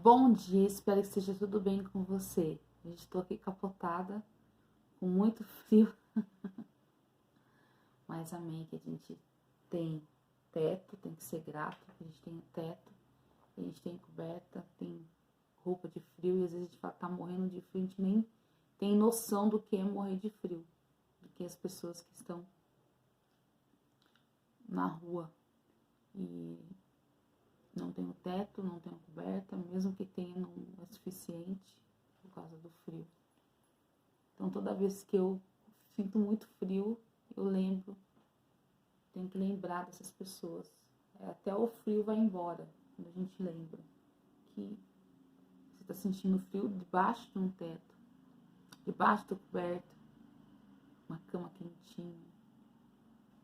Bom dia, espero que esteja tudo bem com você. Estou aqui capotada, com muito frio, mas amém que a gente tem teto, tem que ser grato, que a gente tem teto, que a gente tem coberta, tem roupa de frio e às vezes a gente tá morrendo de frio, a gente nem tem noção do que é morrer de frio, do que as pessoas que estão na rua e não tem o teto, não tem a coberta, mesmo que tenha não é suficiente por causa do frio. Então toda vez que eu sinto muito frio, eu lembro, tenho que lembrar dessas pessoas. Até o frio vai embora, quando a gente lembra que você está sentindo frio debaixo de um teto, debaixo da coberta, uma cama quentinha,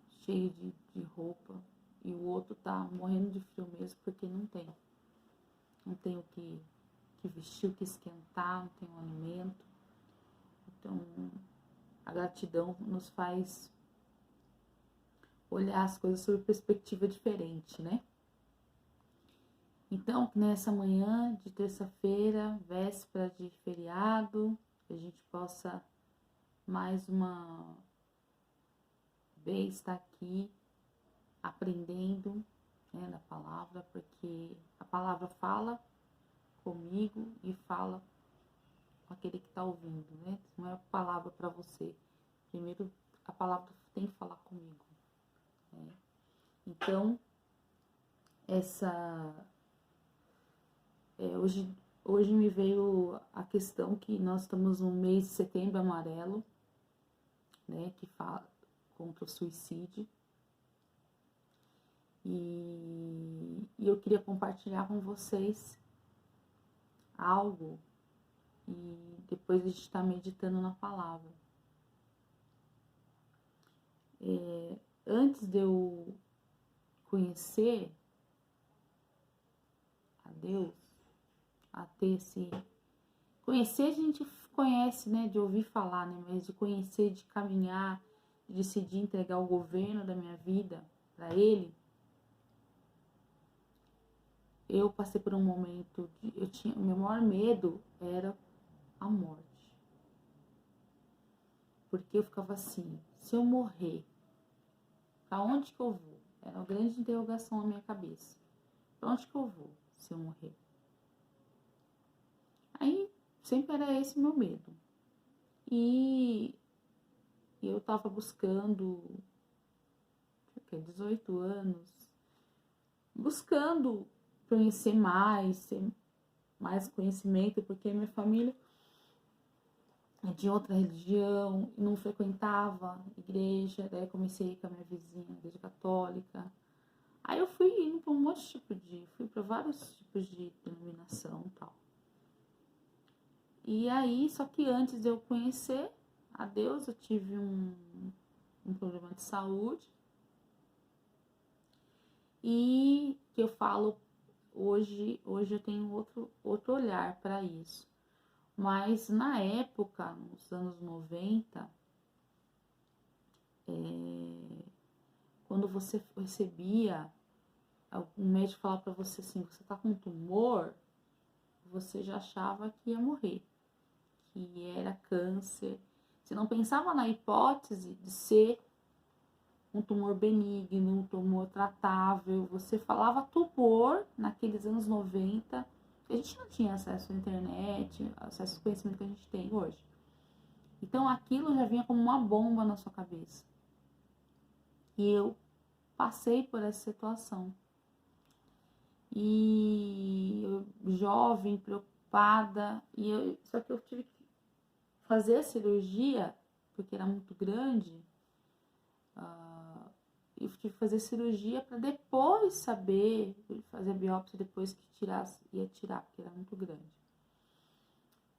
cheio de roupa, e o outro tá morrendo de frio mesmo porque não tem. Não tem o que vestir, o que esquentar, não tem um alimento. Então, a gratidão nos faz olhar as coisas sob perspectiva diferente, né? Então, nessa manhã de terça-feira, véspera de feriado, que a gente possa mais uma vez estar aqui aprendendo, né, da palavra, porque a palavra fala comigo e fala com aquele que está ouvindo, né? Não é a palavra para você. Primeiro, a palavra tem que falar comigo. Né? Então, hoje me veio a questão que nós estamos no mês de setembro amarelo, né? Que fala contra o suicídio. E eu queria compartilhar com vocês algo e depois a gente está meditando na palavra. Antes de eu conhecer a Deus, a ter esse... Conhecer a gente conhece, né, de ouvir falar, né, mas de conhecer, de caminhar, de decidir entregar o governo da minha vida para Ele, eu passei por um momento o meu maior medo era a morte. Porque eu ficava assim, se eu morrer, para onde que eu vou? Era uma grande interrogação na minha cabeça. Para onde que eu vou se eu morrer? Aí sempre era esse o meu medo. E eu tava buscando, 18 anos, buscando conhecer mais, ter mais conhecimento, porque minha família é de outra religião, não frequentava igreja, daí comecei com a minha vizinha, igreja católica. Aí eu fui indo para um monte de fui para vários tipos de denominação e tal. E aí, só que antes de eu conhecer a Deus, eu tive um problema de saúde. E que eu falo hoje eu tenho outro olhar para isso. Mas na época, nos anos 90, quando você recebia, um médico falava para você assim, você tá com tumor, você já achava que ia morrer, que era câncer. Você não pensava na hipótese de ser um tumor benigno, um tumor tratável. Você falava tumor naqueles anos 90, a gente não tinha acesso à internet, acesso ao conhecimento que a gente tem hoje. Então aquilo já vinha como uma bomba na sua cabeça. E eu passei por essa situação. E eu, jovem, preocupada, só que eu tive que fazer a cirurgia, porque era muito grande. Eu tive que fazer cirurgia para depois saber, fazer a biópsia depois que ia tirar, porque era muito grande.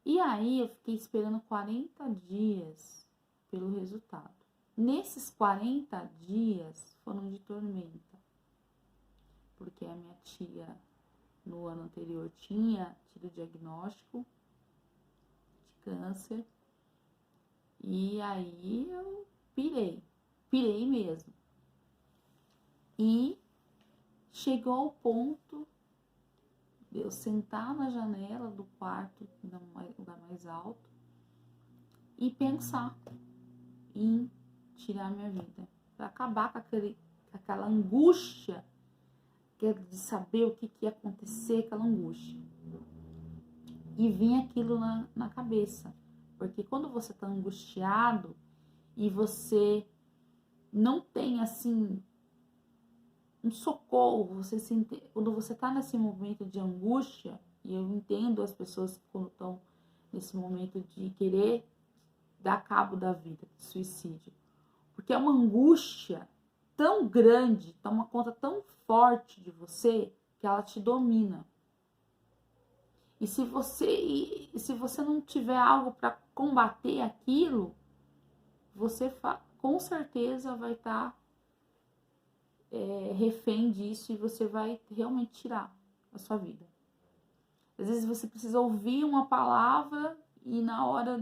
E aí eu fiquei esperando 40 dias pelo resultado. Nesses 40 dias foram de tormenta, porque a minha tia no ano anterior tinha tido diagnóstico de câncer. E aí eu pirei mesmo. E chegou ao ponto eu sentar na janela do quarto, no lugar mais alto, e pensar em tirar minha vida, para acabar com aquela angústia de saber o que ia acontecer, aquela angústia. E vinha aquilo na cabeça, porque quando você está angustiado e você não tem assim um socorro, quando você está nesse momento de angústia, e eu entendo as pessoas que quando estão nesse momento de querer dar cabo da vida, de suicídio, porque é uma angústia tão grande, toma conta tão forte de você, que ela te domina. E se você não tiver algo para combater aquilo, você com certeza vai estar refém disso e você vai realmente tirar a sua vida. Às vezes você precisa ouvir uma palavra e na hora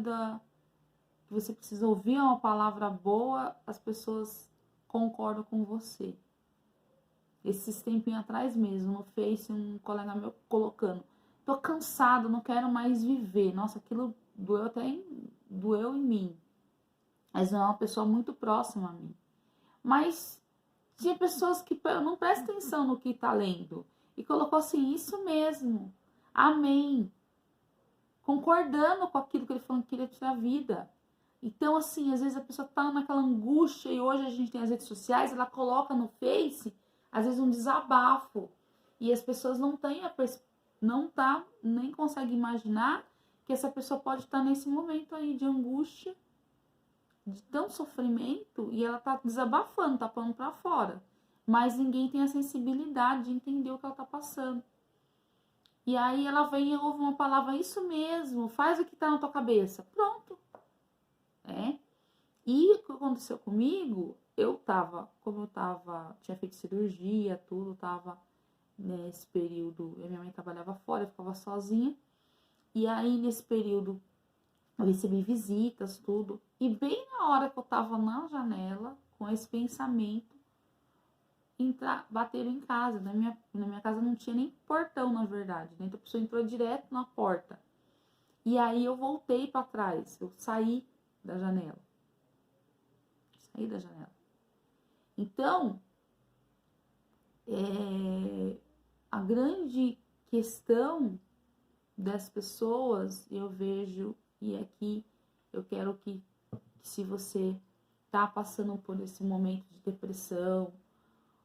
que você precisa ouvir uma palavra boa, as pessoas concordam com você. Esses tempinhos atrás mesmo, no Face, um colega meu colocando: tô cansado, não quero mais viver. Nossa, aquilo doeu em mim. Mas não é uma pessoa muito próxima a mim. Mas tinha pessoas que não prestam atenção no que tá lendo. E colocou assim: isso mesmo, amém. Concordando com aquilo que ele falou que queria tirar a vida. Então, assim, às vezes a pessoa tá naquela angústia e hoje a gente tem as redes sociais, ela coloca no Face, às vezes um desabafo. E as pessoas não nem conseguem imaginar que essa pessoa pode estar nesse momento aí de angústia, de tão sofrimento, e ela tá desabafando, tá pondo pra fora. Mas ninguém tem a sensibilidade de entender o que ela tá passando. E aí ela vem e ouve uma palavra: isso mesmo, faz o que tá na tua cabeça. Pronto. E o que aconteceu comigo, tinha feito cirurgia, tudo, tava nesse período, minha mãe trabalhava fora, eu ficava sozinha. E aí, nesse período, eu recebi visitas, tudo. E bem na hora que eu tava na janela, com esse pensamento, bateram em casa. Na minha casa não tinha nem portão, na verdade, né? Então a pessoa entrou direto na porta. E aí eu voltei para trás, eu saí da janela. Então, a grande questão das pessoas, eu vejo, e aqui eu quero que se você tá passando por esse momento de depressão,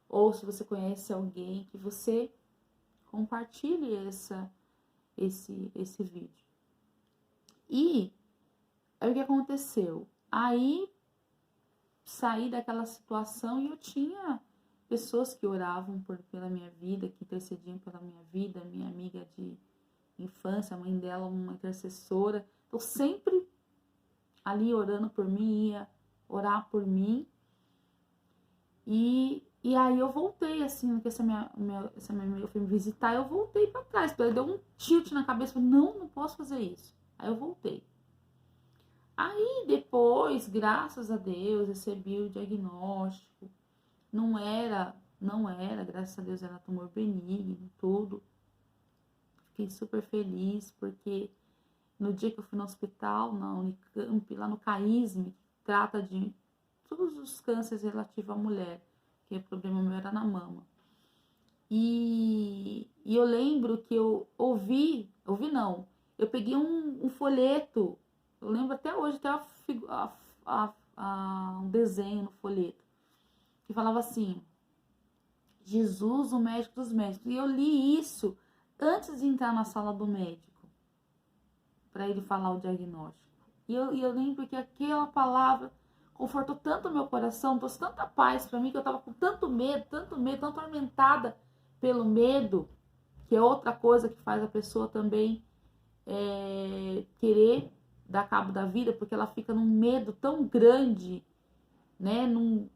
ou se você conhece alguém, que você compartilhe esse vídeo. E aí o que aconteceu? Aí saí daquela situação e eu tinha pessoas que oravam pela minha vida, que intercediam pela minha vida, minha amiga de infância, a mãe dela, uma intercessora. Então, sempre ali orando por mim, ia orar por mim. E aí eu voltei, assim, que essa minha amiga foi me visitar, eu voltei para trás. Então, deu um tilt na cabeça, falei: não posso fazer isso. Aí eu voltei. Aí depois, graças a Deus, recebi o diagnóstico. Não era, graças a Deus, era tumor benigno, tudo. Fiquei super feliz, porque no dia que eu fui no hospital, na Unicamp, lá no CAISM, que trata de todos os cânceres relativos à mulher, que o problema meu era na mama. E eu lembro que eu eu peguei um folheto, eu lembro até hoje, até um desenho no folheto, que falava assim: Jesus, o médico dos médicos. E eu li isso antes de entrar na sala do médico, para ele falar o diagnóstico. E eu lembro que aquela palavra confortou tanto o meu coração, trouxe tanta paz para mim, que eu tava com tanto medo, tão atormentada pelo medo, que é outra coisa que faz a pessoa também querer dar cabo da vida, porque ela fica num medo tão grande, né, num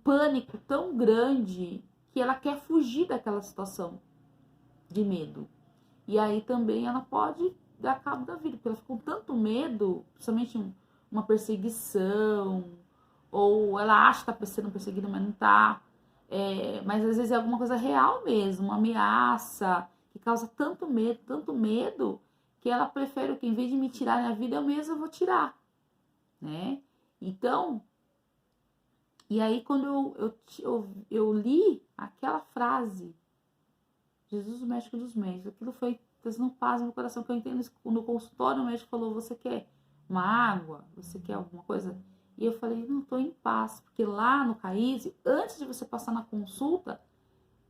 pânico tão grande, que ela quer fugir daquela situação de medo. E aí também ela pode dar cabo da vida, porque ela fica com tanto medo, principalmente uma perseguição, ou ela acha que está sendo perseguida, mas não está. Mas às vezes é alguma coisa real mesmo, uma ameaça, que causa tanto medo, que ela prefere que em vez de me tirar a vida, eu mesma vou tirar, né? Então, e aí quando eu li aquela frase, Jesus, o médico dos médicos, aquilo foi trazendo paz no meu coração, que eu entendo isso. No consultório o médico falou, você quer uma água? Você quer alguma coisa? E eu falei, não, tô em paz, porque lá no CAISE, antes de você passar na consulta,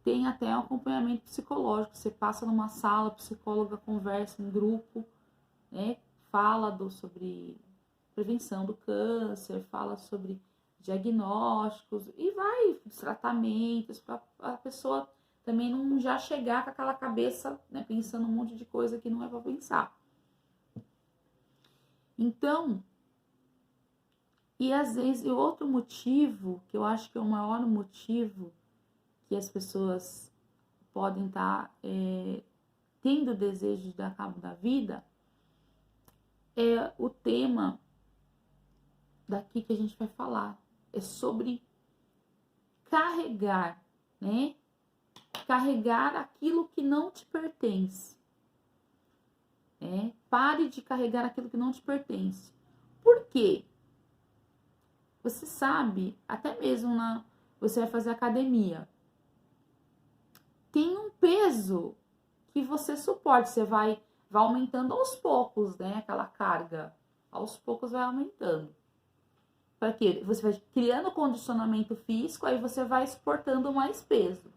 tem até um acompanhamento psicológico. Você passa numa sala, a psicóloga conversa em grupo, né? Fala sobre prevenção do câncer, fala sobre diagnósticos e vai dos tratamentos para a pessoa também não já chegar com aquela cabeça, né, pensando um monte de coisa que não é para pensar. Então, e às vezes, outro motivo, que eu acho que é o maior motivo que as pessoas podem estar tendo desejo de dar cabo da vida, é o tema daqui que a gente vai falar. É sobre carregar, né? Carregar aquilo que não te pertence. Pare de carregar aquilo que não te pertence. Por quê? Você sabe, até mesmo você vai fazer academia. Tem um peso que você suporte. Você vai aumentando aos poucos, né? Aquela carga. Aos poucos vai aumentando. Para quê? Você vai criando condicionamento físico, aí você vai suportando mais peso.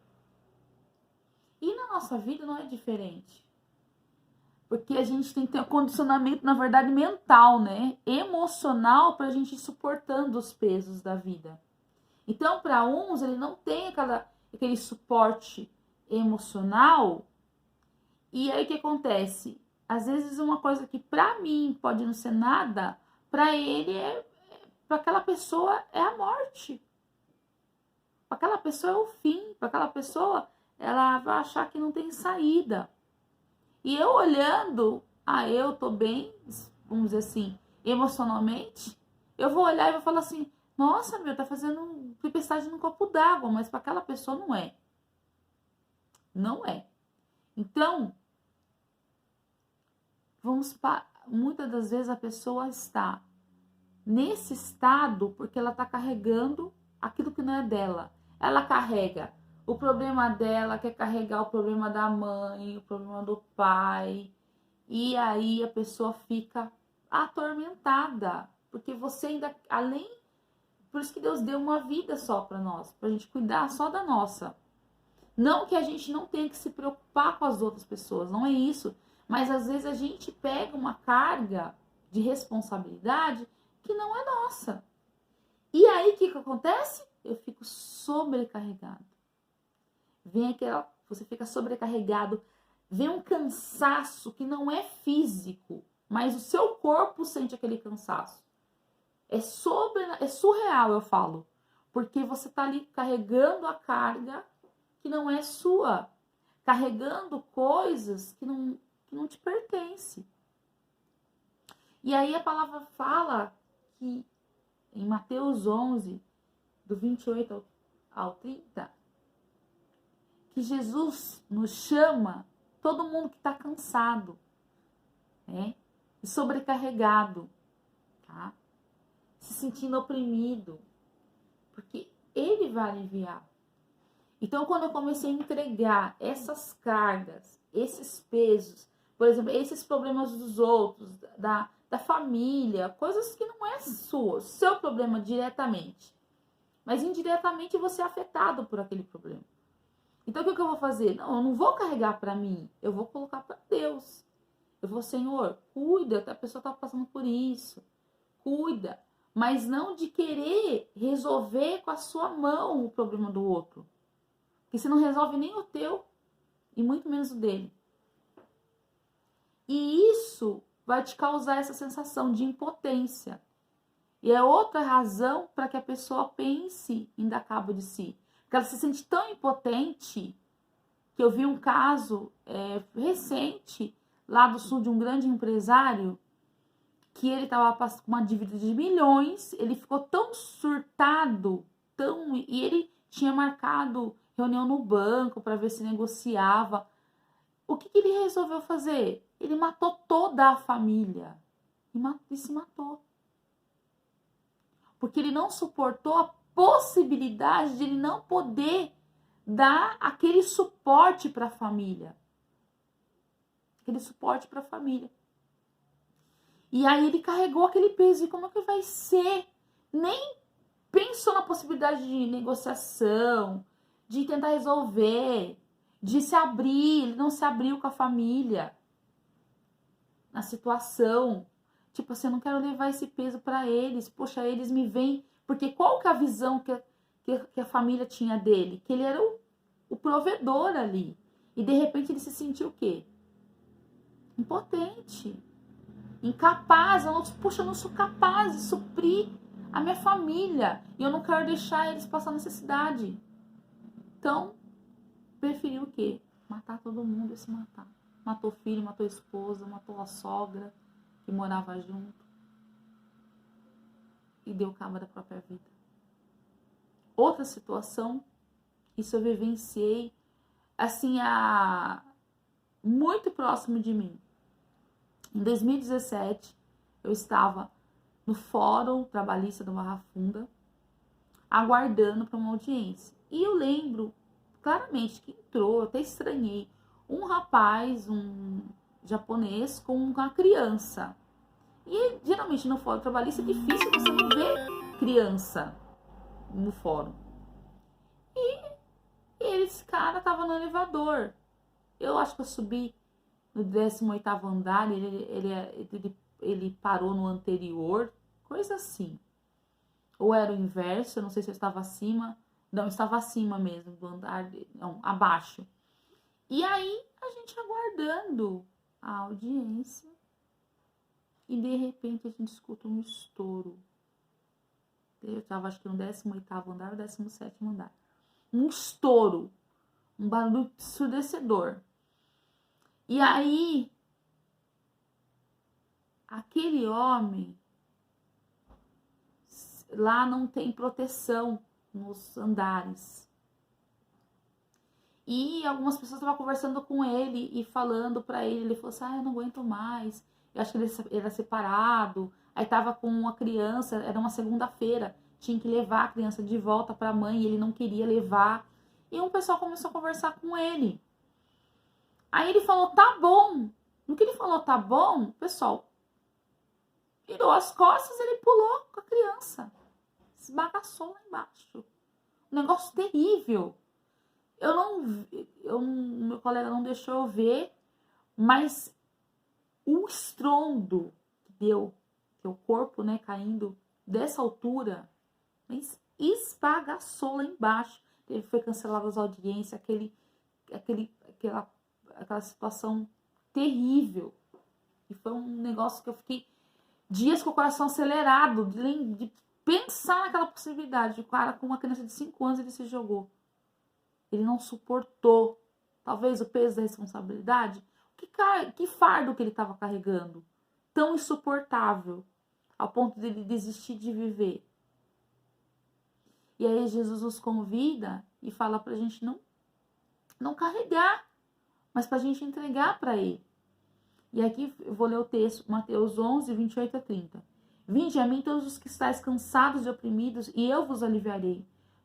E na nossa vida não é diferente. Porque a gente tem que ter um condicionamento, na verdade, mental, né? Emocional, para a gente ir suportando os pesos da vida. Então, para uns, ele não tem aquele suporte emocional. E aí o que acontece? Às vezes uma coisa que para mim pode não ser nada, para ele para aquela pessoa é a morte. Para aquela pessoa é o fim. Para aquela pessoa, ela vai achar que não tem saída. E eu olhando, eu tô bem, vamos dizer assim, emocionalmente, eu vou olhar e vou falar assim, nossa, tá fazendo tempestade num copo d'água, mas para aquela pessoa não é. Não é. Então, muitas das vezes a pessoa está nesse estado porque ela está carregando aquilo que não é dela. Ela carrega o problema dela, quer carregar o problema da mãe, o problema do pai. E aí a pessoa fica atormentada. Porque você ainda, além... Por isso que Deus deu uma vida só para nós. Pra gente cuidar só da nossa. Não que a gente não tenha que se preocupar com as outras pessoas. Não é isso. Mas às vezes a gente pega uma carga de responsabilidade que não é nossa. E aí o que acontece? Eu fico sobrecarregado. Você fica sobrecarregado, vem um cansaço que não é físico, mas o seu corpo sente aquele cansaço. É surreal, eu falo, porque você tá ali carregando a carga que não é sua, carregando coisas que não te pertencem. E aí a palavra fala que em Mateus 11, do 28 ao 30, que Jesus nos chama, todo mundo que está cansado, né? E sobrecarregado, tá? Se sentindo oprimido, porque Ele vai aliviar. Então, quando eu comecei a entregar essas cargas, esses pesos, por exemplo, esses problemas dos outros, da família, coisas que não é seu problema diretamente, mas indiretamente você é afetado por aquele problema. Então, o que eu vou fazer? Não, eu não vou carregar para mim, eu vou colocar para Deus. Eu vou, Senhor, cuida, a pessoa está passando por isso, cuida, mas não de querer resolver com a sua mão o problema do outro, porque você não resolve nem o teu e muito menos o dele. E isso vai te causar essa sensação de impotência. E é outra razão para que a pessoa pense em dar cabo de si. Porque ela se sente tão impotente, que eu vi um caso recente, lá do sul, de um grande empresário, que ele estava com uma dívida de milhões, ele ficou tão surtado, e ele tinha marcado reunião no banco para ver se negociava. o que ele resolveu fazer? Ele matou toda a família. E se matou. Porque ele não suportou a possibilidade de ele não poder dar aquele suporte para a família. Aquele suporte para a família. E aí ele carregou aquele peso. E como é que vai ser? Nem pensou na possibilidade de negociação, de tentar resolver, de se abrir. Ele não se abriu com a família na situação. Tipo assim, eu não quero levar esse peso para eles. Poxa, eles me veem. Porque qual que é a visão que a família tinha dele? Que ele era o provedor ali. E de repente ele se sentiu o quê? Impotente. Incapaz. Poxa, eu não sou capaz de suprir a minha família. E eu não quero deixar eles passar necessidade. Então, preferiu o quê? Matar todo mundo e se matar. Matou o filho, matou a esposa, matou a sogra que morava junto. E deu cabo da própria vida. Outra situação, isso eu vivenciei, assim, muito próximo de mim. Em 2017, eu estava no Fórum Trabalhista do Barra Funda, aguardando para uma audiência. E eu lembro claramente que entrou, eu até estranhei, um rapaz, um japonês com uma criança. E geralmente no Fórum Trabalhista é difícil você não ver criança no fórum. E esse cara tava no elevador. Eu acho que eu subi no 18º andar, ele parou no anterior, coisa assim. Ou era o inverso, eu não sei se eu estava acima. Não, eu estava acima mesmo do andar, não, abaixo. E aí a gente aguardando a audiência e de repente a gente escuta um estouro. Eu estava acho que no 18º andar ou 17º andar. Um estouro, um barulho ensurdecedor. E aí, aquele homem, lá não tem proteção nos andares. E algumas pessoas estavam conversando com ele e falando pra ele, ele falou assim, eu não aguento mais. Eu acho que ele era separado, aí tava com uma criança, era uma segunda-feira, tinha que levar a criança de volta pra mãe e ele não queria levar. E um pessoal começou a conversar com ele. Aí ele falou, tá bom. No que ele falou, tá bom, o pessoal virou as costas, ele pulou com a criança. Esbagaçou lá embaixo. Um negócio terrível. Meu colega não deixou eu ver, mas o estrondo que deu, que o corpo, né, caindo dessa altura, esbagaçou lá embaixo. Ele foi cancelado as audiências, aquela situação terrível. E foi um negócio que eu fiquei dias com o coração acelerado, de pensar naquela possibilidade. O cara com uma criança de 5 anos, ele se jogou. Ele não suportou, talvez, o peso da responsabilidade. Que fardo que ele estava carregando. Tão insuportável, ao ponto de ele desistir de viver. E aí Jesus nos convida e fala pra gente não carregar, mas pra gente entregar pra ele. E aqui eu vou ler o texto, Mateus 11, 28 a 30. Vinde a mim todos os que estáis cansados e oprimidos, e eu vos aliviarei.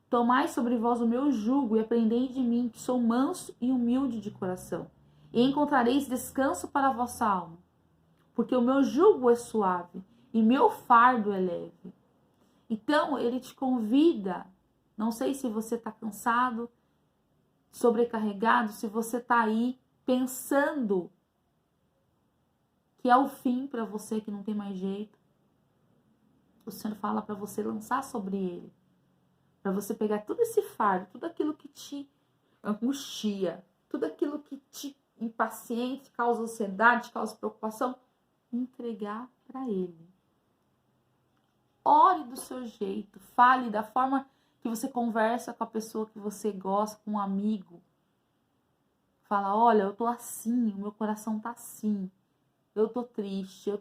Tomai sobre vós o meu jugo e aprendei de mim, que sou manso e humilde de coração. E encontrareis descanso para a vossa alma. Porque o meu jugo é suave e meu fardo é leve. Então, ele te convida, não sei se você está cansado, sobrecarregado, se você está aí pensando que é o fim para você, que não tem mais jeito. O Senhor fala para você lançar sobre ele. Para você pegar todo esse fardo, tudo aquilo que te angustia, tudo aquilo que te impaciente, causa ansiedade, causa preocupação, entregar para ele. Ore do seu jeito, fale da forma que você conversa com a pessoa que você gosta, com um amigo. Fala, olha, eu tô assim, o meu coração tá assim. Eu tô triste,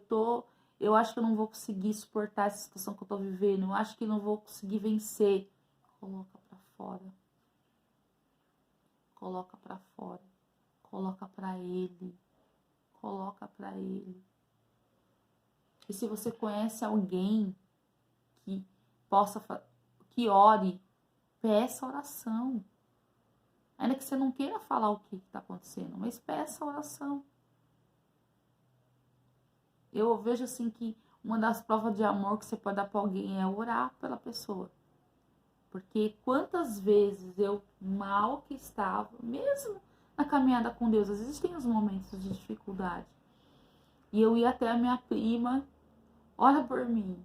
eu acho que eu não vou conseguir suportar essa situação que eu tô vivendo, eu acho que não vou conseguir vencer. Coloca pra fora. Coloca pra fora. coloca para Ele. Coloca para Ele. E se você conhece alguém que que ore, peça oração. Ainda que você não queira falar o que está acontecendo, mas peça oração. Eu vejo assim que uma das provas de amor que você pode dar para alguém é orar pela pessoa. Porque quantas vezes eu, mal que estava, mesmo na caminhada com Deus, às vezes tem os momentos de dificuldade. E eu ia até a minha prima, ora por mim.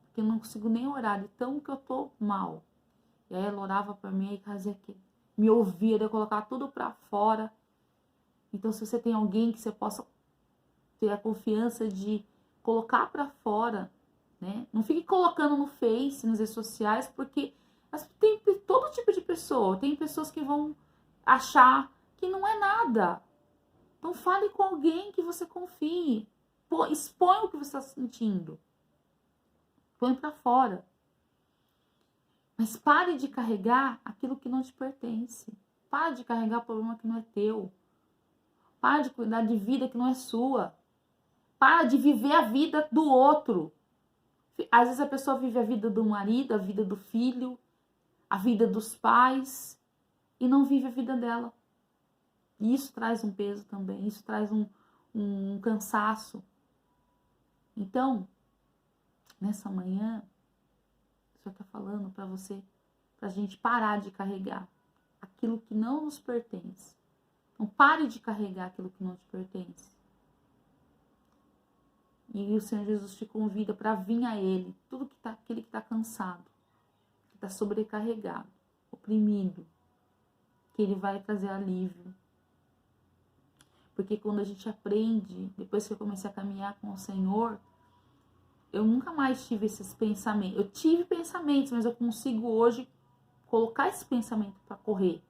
Porque eu não consigo nem orar de tão que eu tô mal. E aí ela orava por mim e fazia aqui. Me ouvia, eu colocar tudo para fora. Então se você tem alguém que você possa ter a confiança de colocar para fora, né? Não fique colocando no Face, nas redes sociais, porque tem todo tipo de pessoa. Tem pessoas que vão achar que não é nada. Então fale com alguém que você confie. Expõe o que você está sentindo. Põe para fora. Mas pare de carregar aquilo que não te pertence. Pare de carregar o problema que não é teu. Pare de cuidar de vida que não é sua. Para de viver a vida do outro. Às vezes a pessoa vive a vida do marido, a vida do filho, a vida dos pais e não vive a vida dela. E isso traz um peso também, isso traz um cansaço. Então, nessa manhã, o Senhor está falando para você, para a gente parar de carregar aquilo que não nos pertence. Então, pare de carregar aquilo que não te pertence. E o Senhor Jesus te convida para vir a Ele, aquele que está cansado, que está sobrecarregado, oprimido, que Ele vai trazer alívio. Porque quando a gente aprende, depois que eu comecei a caminhar com o Senhor, eu nunca mais tive esses pensamentos. Eu tive pensamentos, mas eu consigo hoje colocar esse pensamento para correr.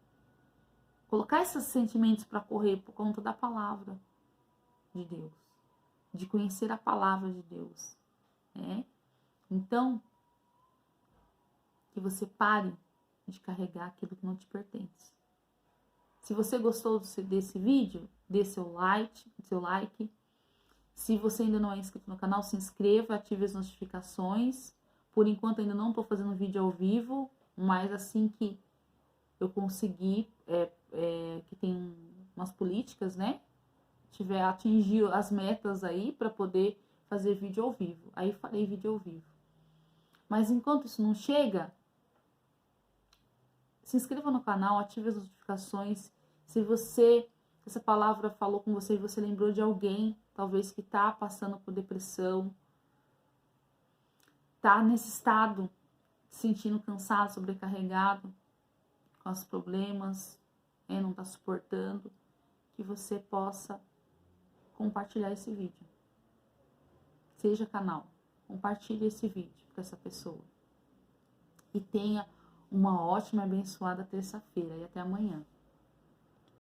Colocar esses sentimentos para correr por conta da palavra de Deus. De conhecer a palavra de Deus. Né? Então, que você pare de carregar aquilo que não te pertence. Se você gostou desse vídeo, dê seu like. Se você ainda não é inscrito no canal, se inscreva, ative as notificações. Por enquanto ainda não estou fazendo vídeo ao vivo, mas assim que eu conseguir, que tem umas políticas, né? Atingir as metas aí para poder fazer vídeo ao vivo. Aí farei vídeo ao vivo. Mas enquanto isso não chega, se inscreva no canal, ative as notificações. Se essa palavra falou com você e você lembrou de alguém, talvez que está passando por depressão, está nesse estado, se sentindo cansado, sobrecarregado, com os problemas, não está suportando, que você possa compartilhar esse vídeo. Seja canal, compartilhe esse vídeo para essa pessoa. E tenha uma ótima e abençoada terça-feira e até amanhã.